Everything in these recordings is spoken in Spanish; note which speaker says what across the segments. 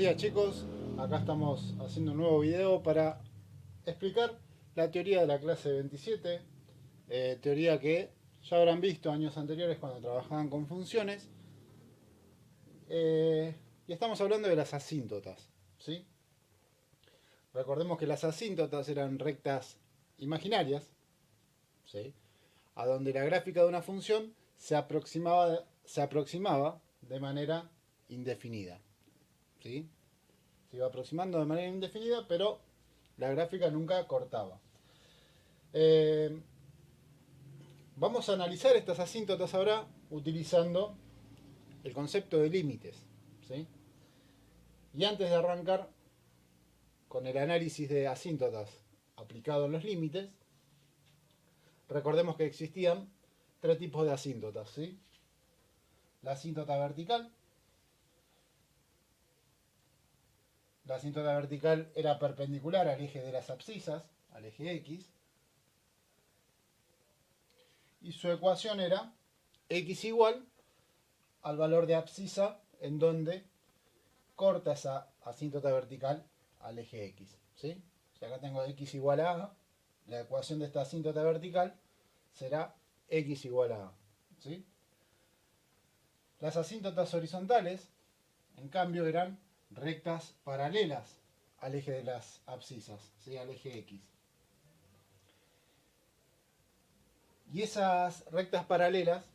Speaker 1: días chicos, acá estamos haciendo un nuevo video para explicar la teoría de la clase 27, teoría que ya habrán visto años anteriores cuando trabajaban con funciones, y estamos hablando de las asíntotas, ¿sí? Recordemos que las asíntotas eran rectas imaginarias, ¿sí? A donde la gráfica de una función se aproximaba de manera indefinida, ¿sí? Se iba aproximando de manera indefinida, pero la gráfica nunca cortaba. Vamos a analizar estas asíntotas ahora utilizando el concepto de límites, ¿sí? Y antes de arrancar con el análisis de asíntotas aplicado a los límites, recordemos que existían tres tipos de asíntotas, ¿sí? La asíntota vertical. La asíntota vertical era perpendicular al eje de las abscisas, al eje X, y su ecuación era X igual al valor de abscisa en donde corta esa asíntota vertical al eje X, ¿sí? O sea, acá tengo X igual a A, la ecuación de esta asíntota vertical será X igual a A, ¿sí? Las asíntotas horizontales, en cambio, eran rectas paralelas al eje de las abscisas, ¿sí? Al eje X. Y esas rectas paralelas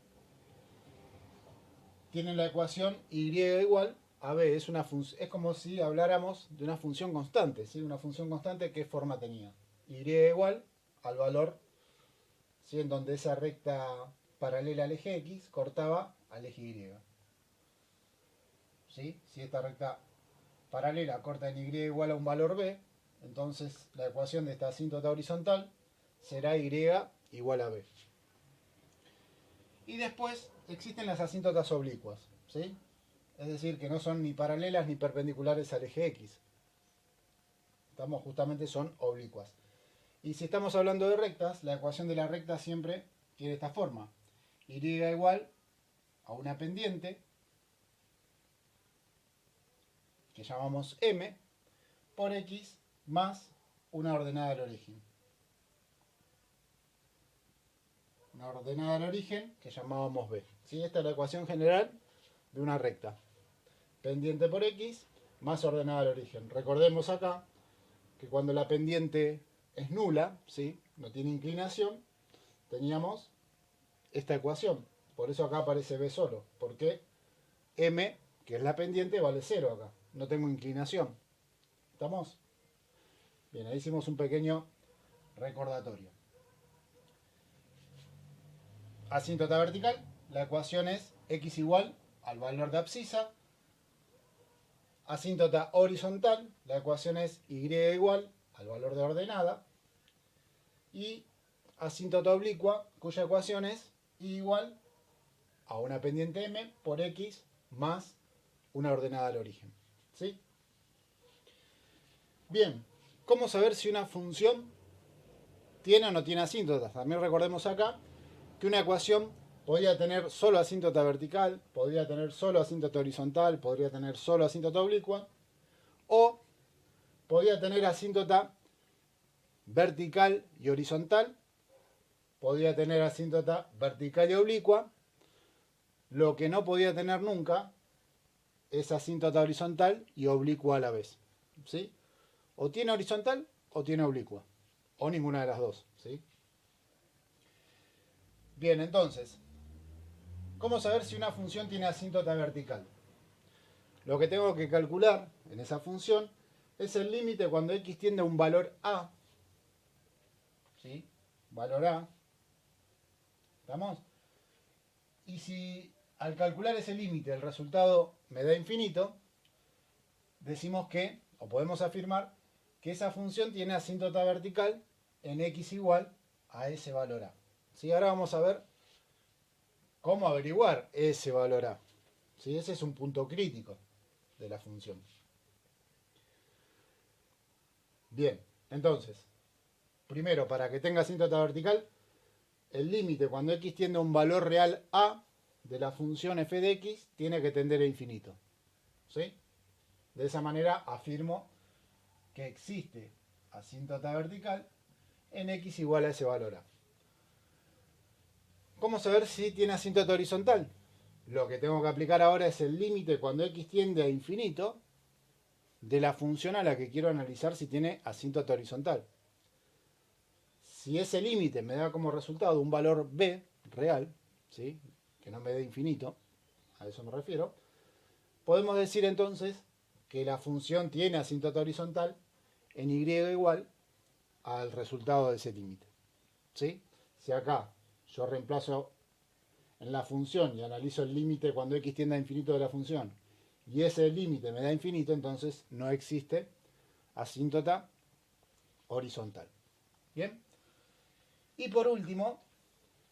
Speaker 1: tienen la ecuación y igual a b. Es como si habláramos de una función constante, ¿sí? Una función constante, ¿qué forma tenía? Y igual al valor, ¿sí? En donde esa recta paralela al eje X cortaba al eje Y, ¿sí? Si esta recta paralela corta en Y igual a un valor b, entonces la ecuación de esta asíntota horizontal será Y igual a b. Y después existen las asíntotas oblicuas, ¿sí? Es decir, que no son ni paralelas ni perpendiculares al eje X. Justamente son oblicuas. Y si estamos hablando de rectas, la ecuación de la recta siempre tiene esta forma. Y igual a una pendiente, que llamamos M, por X más una ordenada al origen. Una ordenada al origen que llamábamos B, ¿sí? Esta es la ecuación general de una recta. Pendiente por X más ordenada al origen. Recordemos acá que cuando la pendiente es nula, ¿sí? No tiene inclinación, teníamos esta ecuación. Por eso acá aparece B solo, porque M, que es la pendiente, vale 0 acá. No tengo inclinación. ¿Estamos? Bien, ahí hicimos un pequeño recordatorio. Asíntota vertical, la ecuación es X igual al valor de abscisa. Asíntota horizontal, la ecuación es Y igual al valor de ordenada. Y asíntota oblicua, cuya ecuación es Y igual a una pendiente M por X más una ordenada al origen, ¿sí? Bien, ¿cómo saber si una función tiene o no tiene asíntotas? También recordemos acá que una ecuación podría tener solo asíntota vertical, podría tener solo asíntota horizontal, podría tener solo asíntota oblicua, o podría tener asíntota vertical y horizontal, podría tener asíntota vertical y oblicua. Lo que no podía tener nunca es asíntota horizontal y oblicua a la vez, ¿sí? O tiene horizontal o tiene oblicua, o ninguna de las dos, ¿sí? Bien, entonces, ¿cómo saber si una función tiene asíntota vertical? Lo que tengo que calcular en esa función es el límite cuando x tiende a un valor a, ¿sí? Valor a, ¿estamos? Y si al calcular ese límite el resultado me da infinito, decimos que, o podemos afirmar, que esa función tiene asíntota vertical en x igual a ese valor a. ¿Sí? Ahora vamos a ver cómo averiguar ese valor a. ¿Sí? Ese es un punto crítico de la función. Bien, entonces, primero, para que tenga asíntota vertical, el límite cuando x tiende a un valor real a de la función f de x tiene que tender a infinito, ¿sí? De esa manera afirmo que existe asíntota vertical en x igual a ese valor a. ¿Cómo saber si tiene asíntota horizontal? Lo que tengo que aplicar ahora es el límite cuando x tiende a infinito de la función a la que quiero analizar si tiene asíntota horizontal. Si ese límite me da como resultado un valor b real, ¿sí?, que no me dé infinito, a eso me refiero, podemos decir entonces que la función tiene asíntota horizontal en y igual al resultado de ese límite. ¿Sí? Si acá yo reemplazo en la función y analizo el límite cuando x tiende a infinito de la función y ese límite me da infinito, entonces no existe asíntota horizontal. ¿Bien? Y por último,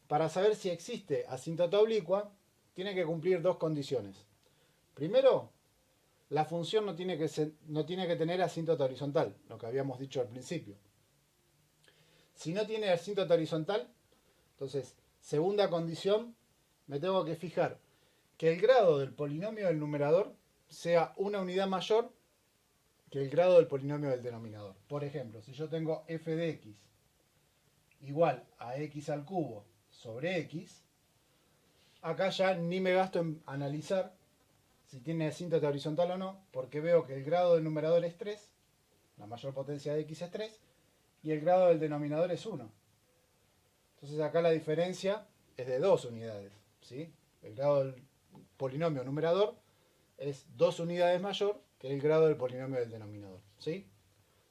Speaker 1: para saber si existe asíntota oblicua, tiene que cumplir dos condiciones. Primero, la función no tiene que tener asíntota horizontal, lo que habíamos dicho al principio. Si no tiene asíntota horizontal, entonces, segunda condición, me tengo que fijar que el grado del polinomio del numerador sea una unidad mayor que el grado del polinomio del denominador. Por ejemplo, si yo tengo f de x igual a x al cubo sobre x, acá ya ni me gasto en analizar si tiene asíntota horizontal o no, porque veo que el grado del numerador es 3, la mayor potencia de x es 3, y el grado del denominador es 1. Entonces acá la diferencia es de 2 unidades, ¿sí? El grado del polinomio numerador es 2 unidades mayor que el grado del polinomio del denominador, ¿sí?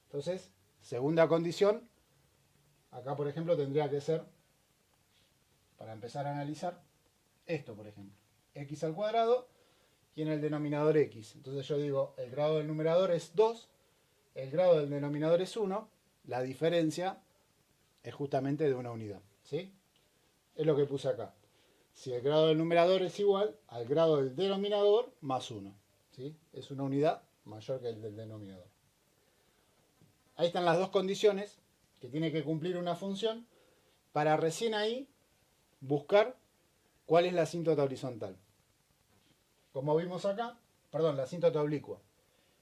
Speaker 1: Entonces, segunda condición, acá por ejemplo tendría que ser, para empezar a analizar, esto por ejemplo, x al cuadrado y en el denominador x. Entonces yo digo, el grado del numerador es 2, el grado del denominador es 1, la diferencia es justamente de una unidad, ¿sí? Es lo que puse acá. Si el grado del numerador es igual al grado del denominador más 1, ¿sí? Es una unidad mayor que el del denominador. Ahí están las dos condiciones que tiene que cumplir una función para recién ahí buscar cuál es la asíntota horizontal. Como vimos acá, perdón, la asíntota oblicua.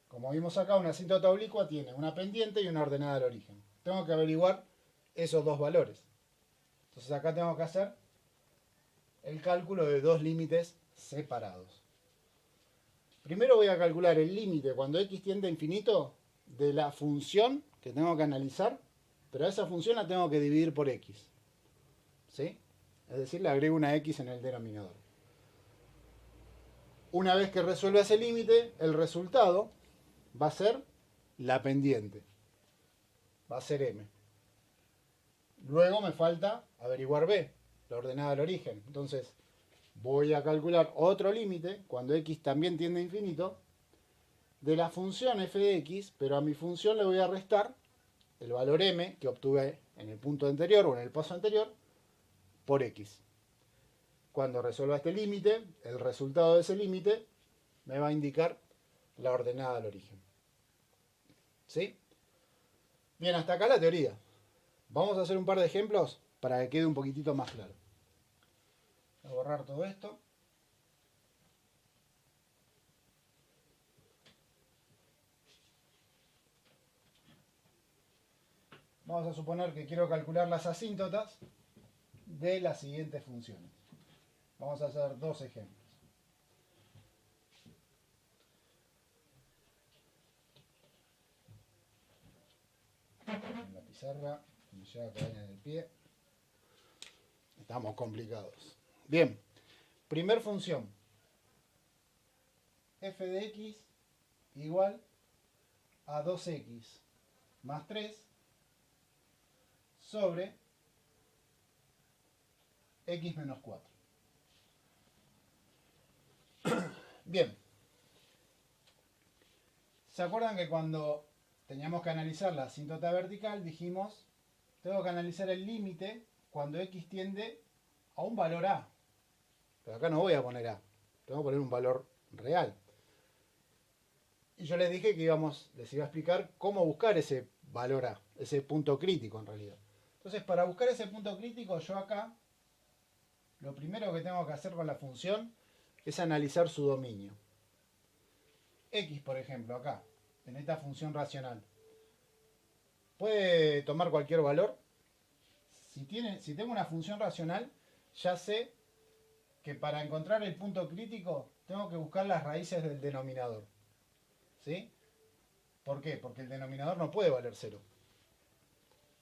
Speaker 1: Como vimos acá, una asíntota oblicua tiene una pendiente y una ordenada al origen. Tengo que averiguar esos dos valores. Entonces acá tengo que hacer el cálculo de dos límites separados. Primero voy a calcular el límite cuando x tiende a infinito de la función que tengo que analizar, pero a esa función la tengo que dividir por x. ¿Sí? Es decir, le agrego una x en el denominador. Una vez que resuelva ese límite, el resultado va a ser la pendiente. Va a ser m. Luego me falta averiguar b, la ordenada al origen. Entonces, voy a calcular otro límite, cuando x también tiende a infinito, de la función f de x, pero a mi función le voy a restar el valor m que obtuve en el punto anterior o en el paso anterior por x. Cuando resuelva este límite, el resultado de ese límite me va a indicar la ordenada al origen. ¿Sí? Bien, hasta acá la teoría. Vamos a hacer un par de ejemplos para que quede un poquitito más claro. Voy a borrar todo esto. Vamos a suponer que quiero calcular las asíntotas de las siguientes funciones. Vamos a hacer dos ejemplos. En la pizarra, me llega a caer en el pie. Estamos complicados. Bien, primer función. F de x igual a 2x más 3 sobre x menos 4. Bien. ¿Se acuerdan que cuando teníamos que analizar la asíntota vertical dijimos, tengo que analizar el límite cuando x tiende a un valor a? Pero acá no voy a poner a, tengo que poner un valor real. Y yo les dije que les iba a explicar cómo buscar ese valor a, ese punto crítico en realidad. Entonces, para buscar ese punto crítico, yo acá, lo primero que tengo que hacer con la función es analizar su dominio. X, por ejemplo, acá, en esta función racional, puede tomar cualquier valor. Si tengo una función racional, ya sé que para encontrar el punto crítico tengo que buscar las raíces del denominador. ¿Sí? ¿Por qué? Porque el denominador no puede valer 0.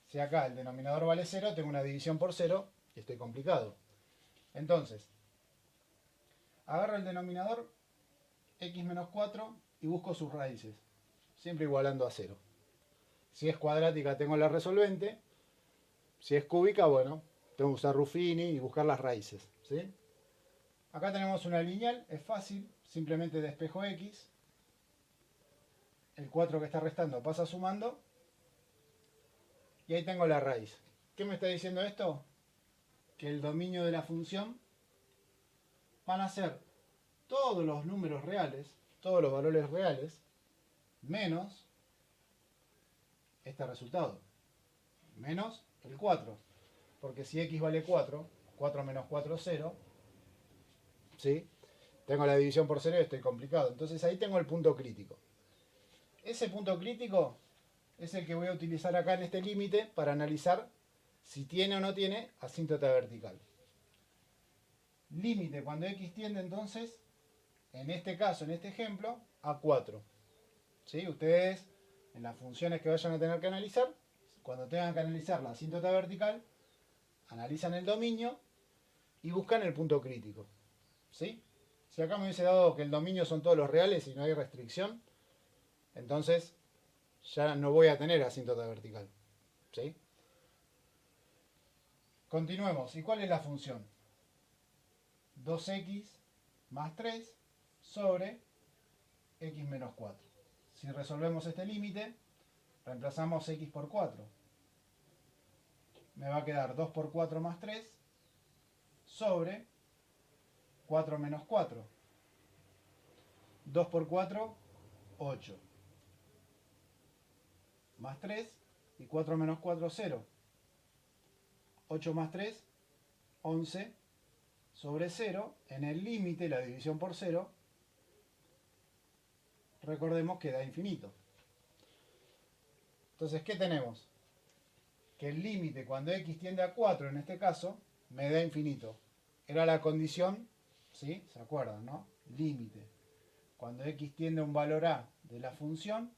Speaker 1: Si acá el denominador vale 0, tengo una división por 0 y estoy complicado. Entonces, agarro el denominador x menos 4 y busco sus raíces, siempre igualando a 0. Si es cuadrática tengo la resolvente, si es cúbica, bueno, tengo que usar Ruffini y buscar las raíces. ¿Sí? Acá tenemos una lineal, es fácil, simplemente despejo x, el 4 que está restando pasa sumando, y ahí tengo la raíz. ¿Qué me está diciendo esto? Que el dominio de la función van a ser todos los números reales, todos los valores reales, menos este resultado, menos el 4. Porque si x vale 4, 4 menos 4 es 0, ¿sí? Tengo la división por 0 y estoy complicado. Entonces ahí tengo el punto crítico. Ese punto crítico es el que voy a utilizar acá en este límite para analizar si tiene o no tiene asíntota vertical. Límite cuando x tiende entonces, en este caso, en este ejemplo, a 4. ¿Sí? Ustedes, en las funciones que vayan a tener que analizar, cuando tengan que analizar la asíntota vertical, analizan el dominio y buscan el punto crítico. ¿Sí? Si acá me hubiese dado que el dominio son todos los reales y no hay restricción, entonces ya no voy a tener asíntota vertical. ¿Sí? Continuemos. ¿Y cuál es la función? 2x más 3 sobre x menos 4. Si resolvemos este límite, reemplazamos x por 4. Me va a quedar 2 por 4 más 3 sobre 4 menos 4. 2 por 4, 8. Más 3 y 4 menos 4, 0. 8 más 3, 11 sobre 0. En el límite, la división por 0, recordemos que da infinito. Entonces, ¿qué tenemos? Que el límite cuando x tiende a 4, en este caso, me da infinito. Era la condición, ¿sí? ¿Se acuerdan, no? Límite. Cuando x tiende a un valor a de la función,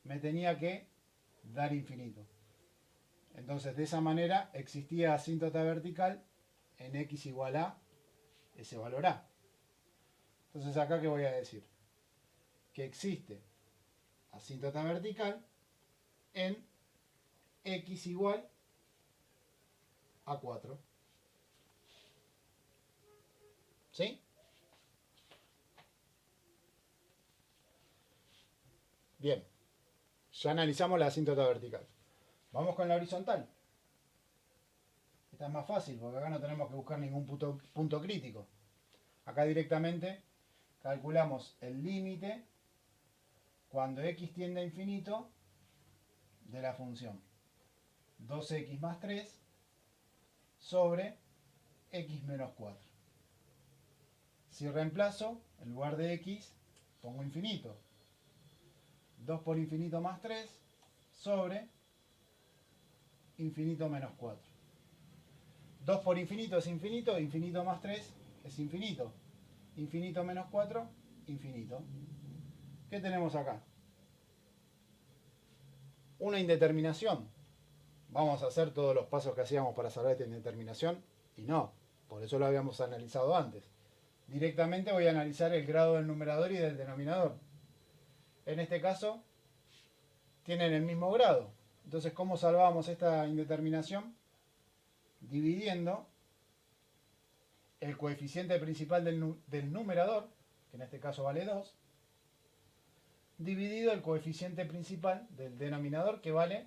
Speaker 1: me tenía que dar infinito. Entonces, de esa manera, existía asíntota vertical en x igual a ese valor a. Entonces, acá, ¿qué voy a decir? Que existe asíntota vertical en x igual a 4. ¿Sí? Bien. Ya analizamos la asíntota vertical. Vamos con la horizontal. Esta es más fácil porque acá no tenemos que buscar ningún punto crítico. Acá directamente calculamos el límite cuando x tiende a infinito de la función 2x más 3 sobre x menos 4. Si reemplazo, en lugar de x, pongo infinito. 2 por infinito más 3 sobre infinito menos 4. 2 por infinito es infinito, infinito más 3 es infinito. Infinito menos 4, infinito. ¿Qué tenemos acá? Una indeterminación. Vamos a hacer todos los pasos que hacíamos para saber esta indeterminación y no, por eso lo habíamos analizado antes. Directamente voy a analizar el grado del numerador y del denominador. En este caso, tienen el mismo grado. Entonces, ¿cómo salvamos esta indeterminación? Dividiendo el coeficiente principal del numerador, que en este caso vale 2, dividido el coeficiente principal del denominador, que vale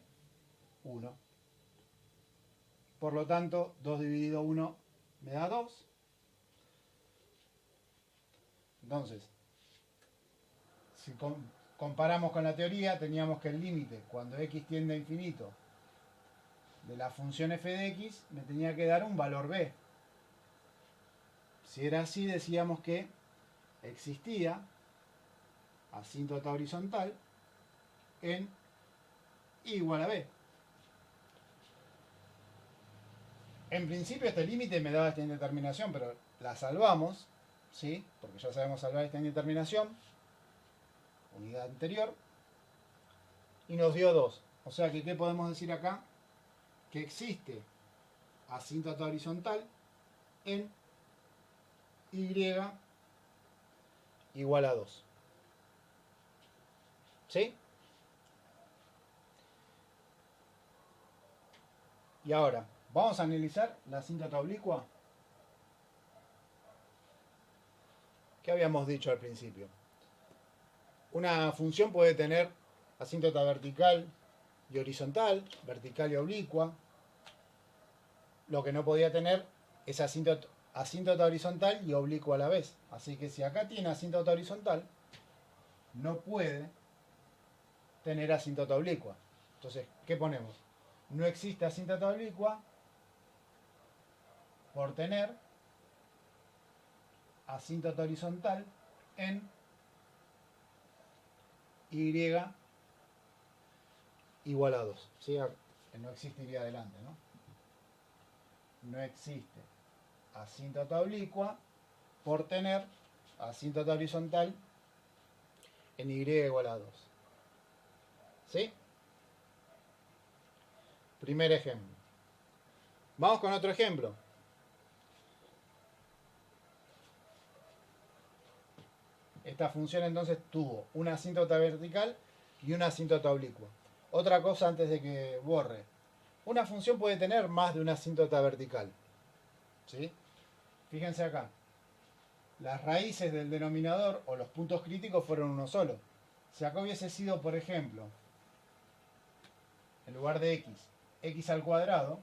Speaker 1: 1. Por lo tanto, 2 dividido 1 me da 2. Entonces, si comparamos con la teoría, teníamos que el límite, cuando x tiende a infinito, de la función f de x, me tenía que dar un valor b. Si era así, decíamos que existía asíntota horizontal en I igual a B. En principio este límite me daba esta indeterminación, pero la salvamos, ¿sí? Porque ya sabemos salvar esta indeterminación, unidad anterior, y nos dio 2. O sea que, ¿qué podemos decir acá? Que existe asíntota horizontal en Y igual a 2. ¿Sí? Y ahora, vamos a analizar la asíntota oblicua. ¿Qué habíamos dicho al principio? Una función puede tener asíntota vertical y horizontal, vertical y oblicua. Lo que no podía tener es asíntota horizontal y oblicua a la vez. Así que si acá tiene asíntota horizontal, no puede tener asíntota oblicua. Entonces, ¿qué ponemos? No existe asíntota oblicua por tener asíntota horizontal en Y igual a 2. ¿Sí? No existiría adelante, ¿no? No existe asíntota oblicua por tener asíntota horizontal en Y igual a 2. ¿Sí? Primer ejemplo. Vamos con otro ejemplo. Esta función entonces tuvo una asíntota vertical y una asíntota oblicua. Otra cosa antes de que borre. Una función puede tener más de una asíntota vertical. ¿Sí? Fíjense acá. Las raíces del denominador o los puntos críticos fueron uno solo. Si acá hubiese sido, por ejemplo, en lugar de x al cuadrado,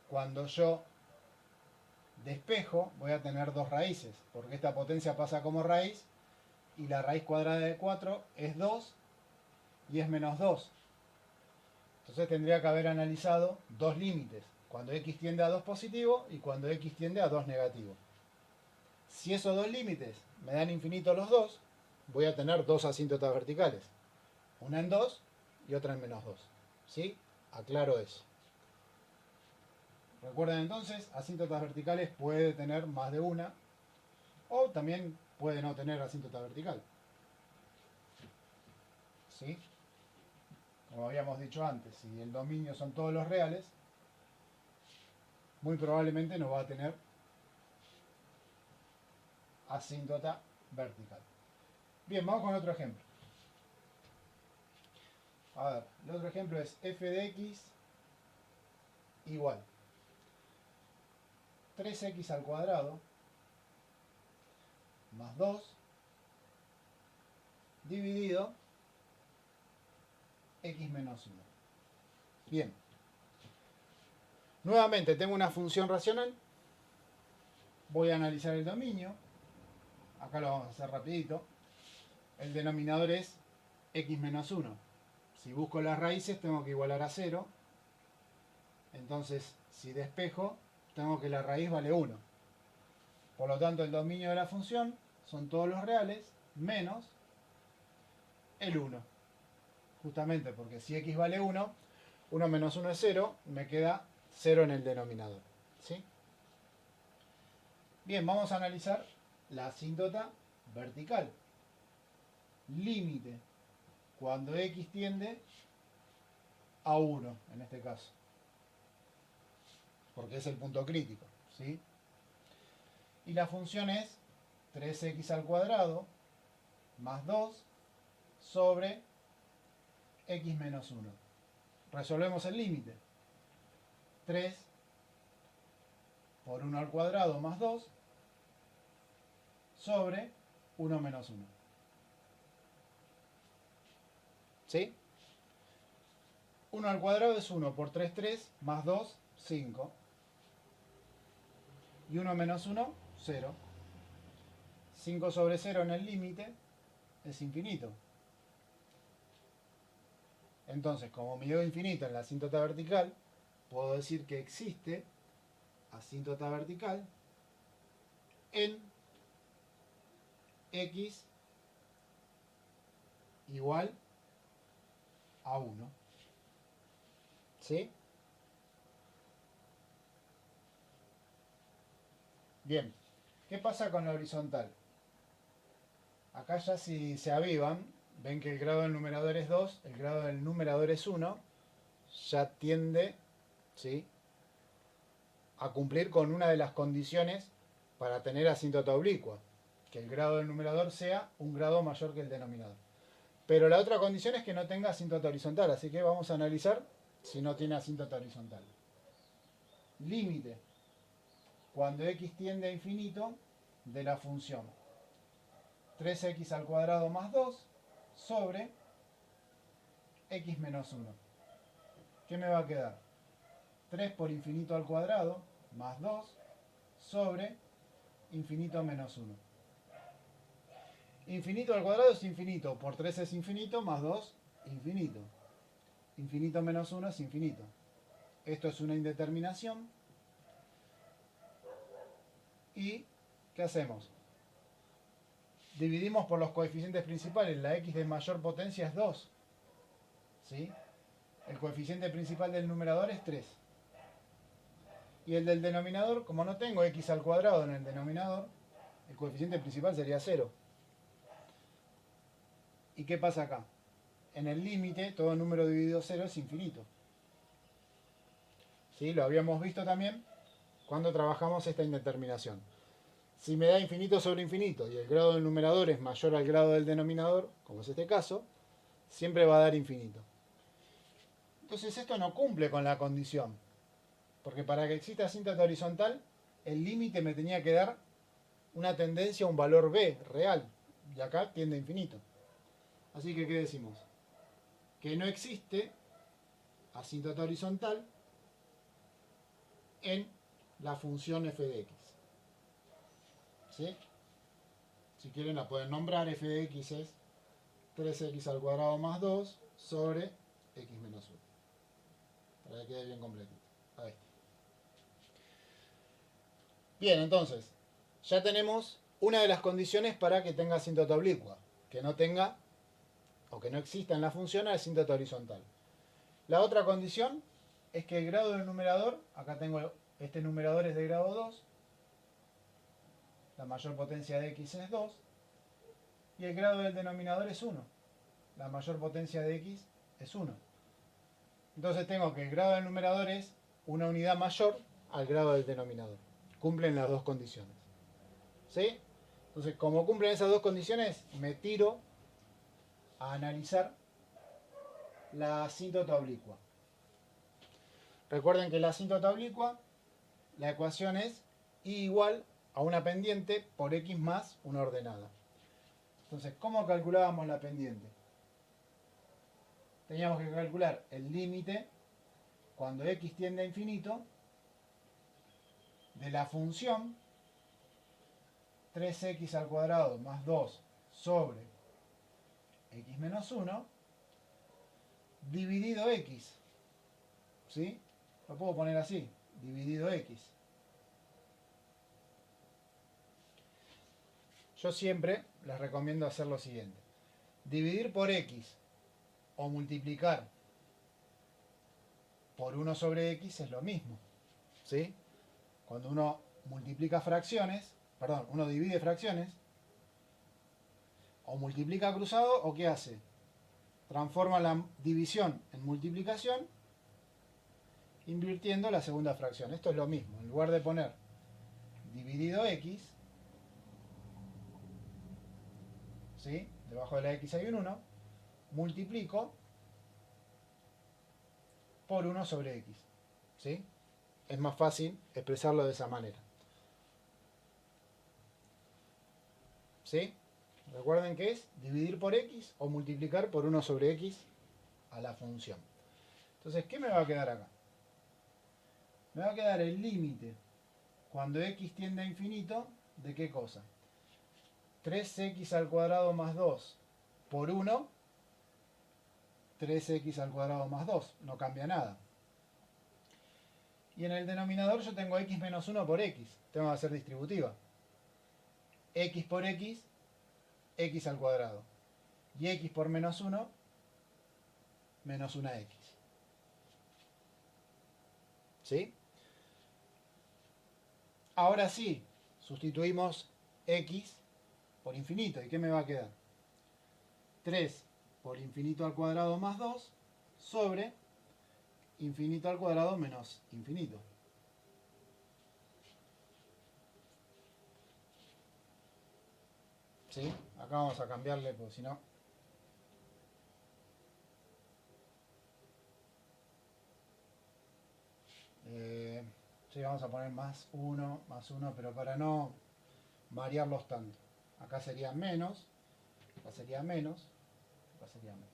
Speaker 1: cuando yo despejo voy a tener dos raíces, porque esta potencia pasa como raíz y la raíz cuadrada de 4 es 2 y es menos 2. Entonces tendría que haber analizado dos límites, cuando x tiende a 2 positivo y cuando x tiende a 2 negativo. Si esos dos límites me dan infinito los dos, voy a tener dos asíntotas verticales, una en 2 y otra en menos 2. ¿Sí? Aclaro eso. Recuerden entonces, asíntotas verticales puede tener más de una, o también puede no tener asíntota vertical. ¿Sí? Como habíamos dicho antes, si el dominio son todos los reales, muy probablemente no va a tener asíntota vertical. Bien, vamos con otro ejemplo. A ver, el otro ejemplo es f de x igual 3x al cuadrado más 2 dividido x menos 1. Bien. Nuevamente tengo una función racional. Voy a analizar el dominio. Acá lo vamos a hacer rapidito. El denominador es x menos 1. Si busco las raíces tengo que igualar a 0. Entonces, si despejo, tengo que la raíz vale 1. Por lo tanto, el dominio de la función son todos los reales menos el 1. Justamente porque si x vale 1, 1 menos 1 es 0, me queda 0 en el denominador. ¿Sí? Bien, vamos a analizar la asíntota vertical. Límite cuando x tiende a 1, en este caso. Porque es el punto crítico. ¿Sí? Y la función es 3x al cuadrado más 2 sobre x menos 1. Resolvemos el límite. 3 por 1 al cuadrado más 2 sobre 1 menos 1. ¿Sí? 1 al cuadrado es 1 por 3, 3, más 2, 5. Y 1 menos 1, 0. 5 sobre 0 en el límite es infinito. Entonces, como me dio infinito en la asíntota vertical, puedo decir que existe asíntota vertical en x igual a 1. ¿Sí? Bien. ¿Qué pasa con la horizontal? Acá ya si se avivan, ven que el grado del numerador es 2, el grado del numerador es 1, ya tiende, ¿sí?, a cumplir con una de las condiciones para tener asíntota oblicua, que el grado del numerador sea un grado mayor que el denominador. Pero la otra condición es que no tenga asíntota horizontal, así que vamos a analizar si no tiene asíntota horizontal. Límite, cuando x tiende a infinito, de la función 3x al cuadrado más 2 sobre x menos 1. ¿Qué me va a quedar? 3 por infinito al cuadrado más 2 sobre infinito menos 1. Infinito al cuadrado es infinito, por 3 es infinito, más 2, infinito. Infinito menos 1 es infinito. Esto es una indeterminación. ¿Y qué hacemos? Dividimos por los coeficientes principales. La x de mayor potencia es 2. ¿Sí? El coeficiente principal del numerador es 3. Y el del denominador, como no tengo x al cuadrado en el denominador, el coeficiente principal sería 0. ¿Y qué pasa acá? En el límite, todo número dividido 0 es infinito. ¿Sí? Lo habíamos visto también cuando trabajamos esta indeterminación. Si me da infinito sobre infinito y el grado del numerador es mayor al grado del denominador, como es este caso, siempre va a dar infinito. Entonces esto no cumple con la condición. Porque para que exista asíntota horizontal, el límite me tenía que dar una tendencia a un valor b real. Y acá tiende a infinito. Así que, ¿qué decimos? Que no existe asíntota horizontal en la función f de x. ¿Sí? Si quieren la pueden nombrar. F de x es 3x al cuadrado más 2 sobre x menos 1. Para que quede bien completito. Ahí. Bien, entonces, ya tenemos una de las condiciones para que tenga asíntota oblicua. Que no tenga, o que no exista en la función, asíntota horizontal. La otra condición es que el grado del numerador, acá tengo, este numerador es de grado 2, la mayor potencia de x es 2, y el grado del denominador es 1. La mayor potencia de x es 1. Entonces tengo que el grado del numerador es una unidad mayor al grado del denominador. Cumplen las dos condiciones. ¿Sí? Entonces, como cumplen esas dos condiciones, me tiro a analizar la asíntota oblicua. Recuerden que la asíntota oblicua, la ecuación es y igual a una pendiente por x más una ordenada. Entonces, ¿cómo calculábamos la pendiente? Teníamos que calcular el límite cuando x tiende a infinito de la función 3x al cuadrado más 2 sobre x menos 1 dividido x. ¿Sí? Lo puedo poner así, dividido x. Yo siempre les recomiendo hacer lo siguiente. Dividir por x o multiplicar por 1 sobre x es lo mismo. ¿Sí? Cuando uno multiplica fracciones, perdón, uno divide fracciones, o multiplica cruzado, o ¿qué hace? Transforma la división en multiplicación invirtiendo la segunda fracción. Esto es lo mismo. En lugar de poner dividido x, ¿sí?, debajo de la x hay un 1, multiplico por 1 sobre x. ¿Sí? Es más fácil expresarlo de esa manera. ¿Sí? Recuerden que es dividir por x o multiplicar por 1 sobre x a la función. Entonces, ¿qué me va a quedar acá? Me va a quedar el límite cuando x tiende a infinito, ¿de qué cosa? 3x al cuadrado más 2 por 1, 3x al cuadrado más 2, no cambia nada. Y en el denominador yo tengo x menos 1 por x, tengo que hacer distributiva. X por x, x al cuadrado. y x por menos 1, menos una x. ¿Sí? Ahora sí, sustituimos x por infinito. ¿Y qué me va a quedar? 3 por infinito al cuadrado más 2 sobre infinito al cuadrado menos infinito. ¿Sí? Acá vamos a cambiarle, porque si no... sí, vamos a poner más 1, pero para no variarlos tanto. Acá sería menos, acá sería menos, acá sería menos.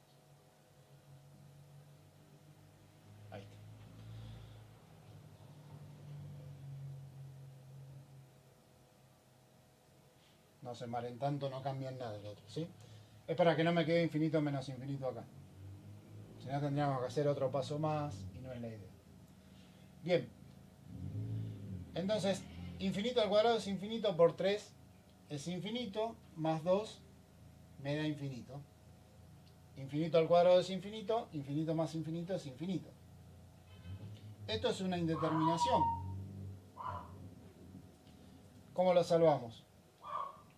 Speaker 1: Ahí está. No se maren tanto, no cambian nada el otro, ¿sí? Es para que no me quede infinito menos infinito acá. Si no tendríamos que hacer otro paso más y no es la idea. Bien. Entonces, infinito al cuadrado es infinito por 3 es infinito, más 2 me da infinito. Infinito al cuadrado es infinito, infinito más infinito es infinito. Esto es una indeterminación. ¿Cómo lo salvamos?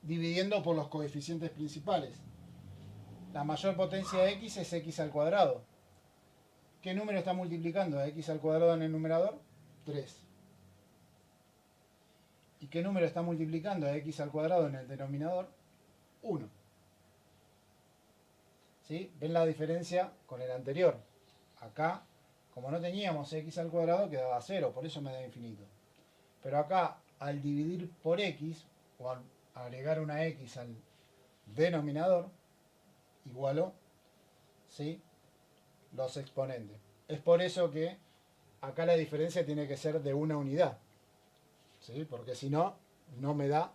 Speaker 1: Dividiendo por los coeficientes principales. La mayor potencia de x es x al cuadrado. ¿Qué número está multiplicando a x al cuadrado en el numerador? 3. ¿Y qué número está multiplicando a x al cuadrado en el denominador? 1. ¿Sí? ¿Ven la diferencia con el anterior? Acá, como no teníamos x al cuadrado, quedaba 0, por eso me da infinito. Pero acá, al dividir por x, o al agregar una x al denominador, igualó, ¿sí?, los exponentes. Es por eso que acá la diferencia tiene que ser de una unidad, ¿sí? Porque si no, no me da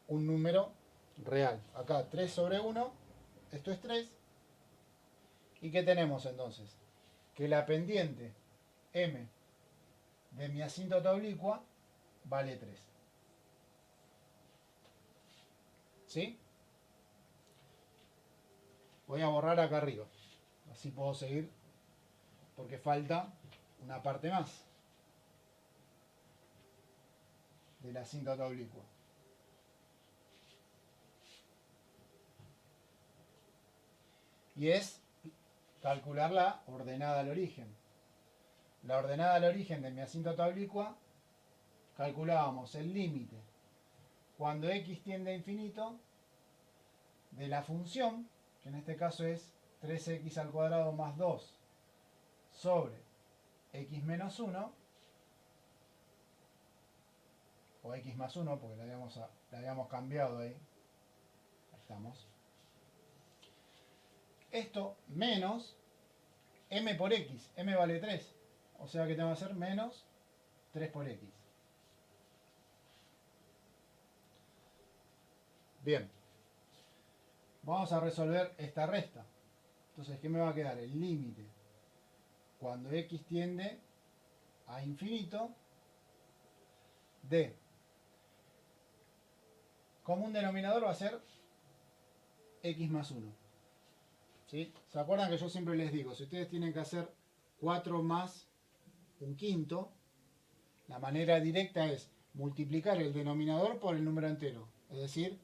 Speaker 1: un número real. Acá 3 sobre 1, esto es 3. ¿Y qué tenemos entonces? Que la pendiente m de mi asíntota oblicua vale 3. ¿Sí? Voy a borrar acá arriba. Así puedo seguir, porque falta una parte más de la asíntota oblicua. Y es calcular la ordenada al origen. La ordenada al origen de mi asíntota oblicua, calculábamos el límite cuando x tiende a infinito de la función, que en este caso es 3x al cuadrado más 2 sobre x menos 1, o x más 1, porque la habíamos cambiado ahí. Ahí estamos. Esto menos m por x. M vale 3. O sea que tengo que hacer menos 3 por x. Bien. Vamos a resolver esta resta. Entonces, ¿qué me va a quedar? El límite cuando x tiende a infinito de, como un denominador va a ser x más 1. ¿Sí? ¿Se acuerdan que yo siempre les digo, si ustedes tienen que hacer 4 más un quinto, la manera directa es multiplicar el denominador por el número entero, es decir,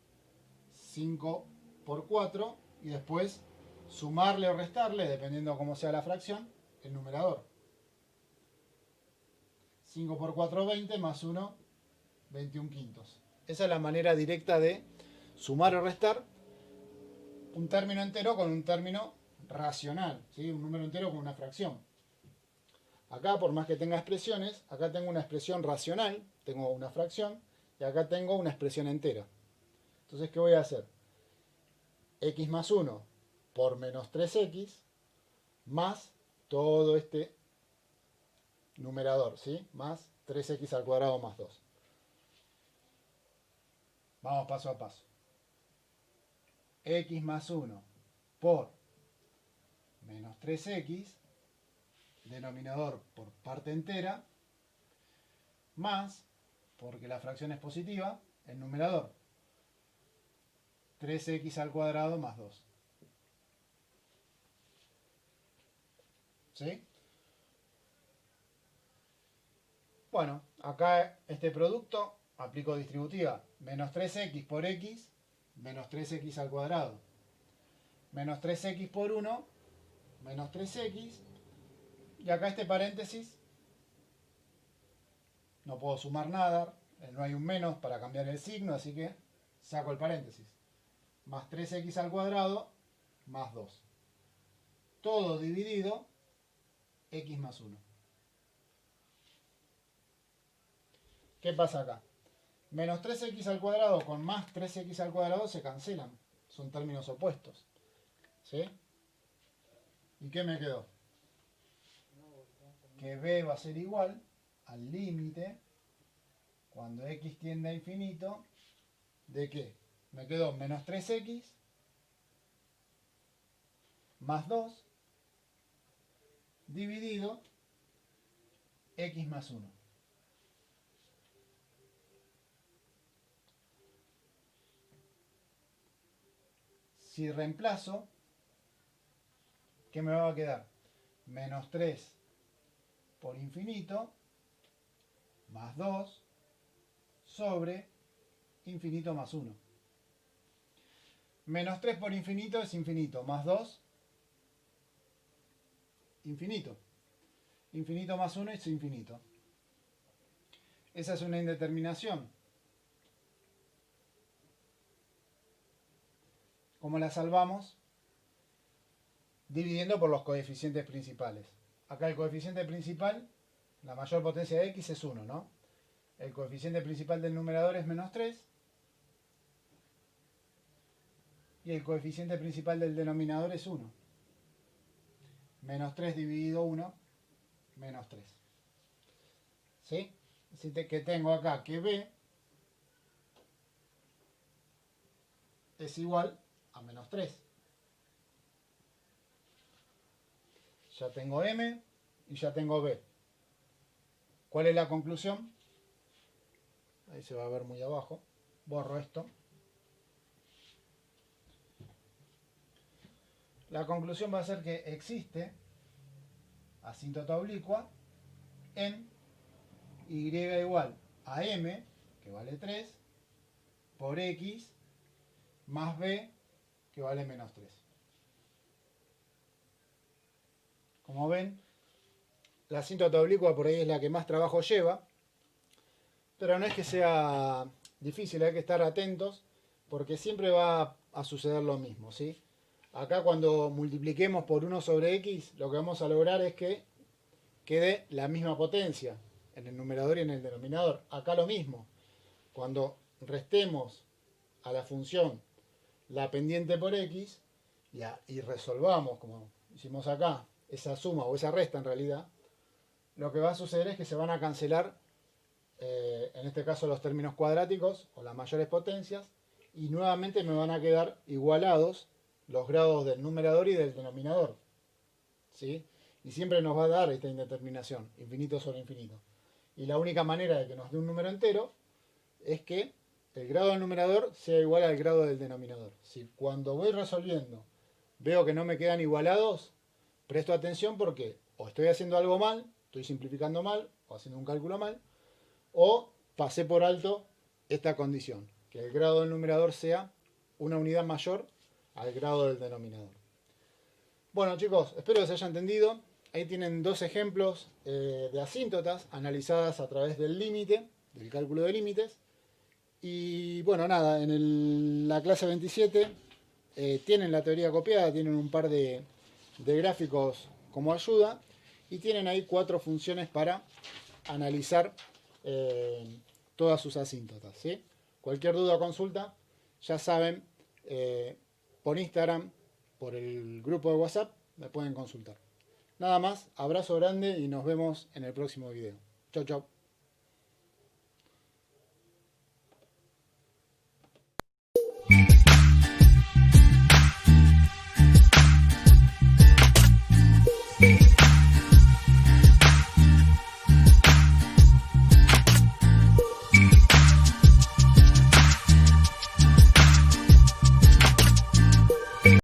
Speaker 1: 5 por 4, y después sumarle o restarle, dependiendo cómo sea la fracción, el numerador. 5 por 4, 20, más 1, 21 quintos. Esa es la manera directa de sumar o restar un término entero con un término racional, ¿sí? Un número entero con una fracción. Acá, por más que tenga expresiones, acá tengo una expresión racional, tengo una fracción, y acá tengo una expresión entera. Entonces, ¿qué voy a hacer? X más 1 por menos 3x más todo este numerador, ¿sí? Más 3x al cuadrado más 2. Vamos paso a paso. X más 1 por menos 3x, denominador por parte entera, más, porque la fracción es positiva, el numerador 3x al cuadrado más 2. ¿Sí? Bueno, acá este producto, aplico distributiva, menos 3x por x, menos 3x al cuadrado. Menos 3x por 1, menos 3x. Y acá este paréntesis, no puedo sumar nada, no hay un menos para cambiar el signo, así que saco el paréntesis. Más 3x al cuadrado, más 2. Todo dividido, x más 1. ¿Qué pasa acá? Menos 3x al cuadrado con más 3x al cuadrado se cancelan. Son términos opuestos. ¿Sí? ¿Y qué me quedó? Que b va a ser igual al límite, cuando x tiende a infinito, ¿de qué? Me quedó menos 3x más 2 dividido x más 1. Si reemplazo, ¿qué me va a quedar? Menos 3 por infinito más 2 sobre infinito más 1. Menos 3 por infinito es infinito, más 2, infinito. Infinito más 1 es infinito. Esa es una indeterminación. ¿Cómo la salvamos? Dividiendo por los coeficientes principales. Acá el coeficiente principal, la mayor potencia de x es 1, ¿no? El coeficiente principal del numerador es menos 3. Y el coeficiente principal del denominador es 1. Menos 3 dividido 1, menos 3. ¿Sí? Así que tengo acá que b es igual a menos 3. Ya tengo m y ya tengo b. ¿Cuál es la conclusión? Ahí se va a ver muy abajo. Borro esto. La conclusión va a ser que existe asíntota oblicua en y igual a m, que vale 3, por x más b, que vale menos 3. Como ven, la asíntota oblicua por ahí es la que más trabajo lleva, pero no es que sea difícil, hay que estar atentos, porque siempre va a suceder lo mismo, ¿sí? Acá cuando multipliquemos por 1 sobre x, lo que vamos a lograr es que quede la misma potencia en el numerador y en el denominador. Acá lo mismo. Cuando restemos a la función la pendiente por x y resolvamos, como hicimos acá, esa suma o esa resta en realidad, lo que va a suceder es que se van a cancelar, en este caso los términos cuadráticos o las mayores potencias, y nuevamente me van a quedar igualados los grados del numerador y del denominador, ¿sí? Y siempre nos va a dar esta indeterminación, infinito sobre infinito. Y la única manera de que nos dé un número entero es que el grado del numerador sea igual al grado del denominador. Si cuando voy resolviendo veo que no me quedan igualados, presto atención porque o estoy haciendo algo mal, estoy simplificando mal, o haciendo un cálculo mal, o pasé por alto esta condición, que el grado del numerador sea una unidad mayor al grado del denominador. Bueno chicos, espero que se haya entendido. Ahí tienen dos ejemplos de asíntotas analizadas a través del límite, del cálculo de límites. Y bueno, nada, en la clase 27 tienen la teoría copiada, tienen un par de gráficos como ayuda y tienen ahí 4 funciones para analizar todas sus asíntotas, ¿sí? Cualquier duda o consulta, ya saben, por Instagram, por el grupo de WhatsApp, me pueden consultar. Nada más, abrazo grande y nos vemos en el próximo video. Chau, chau.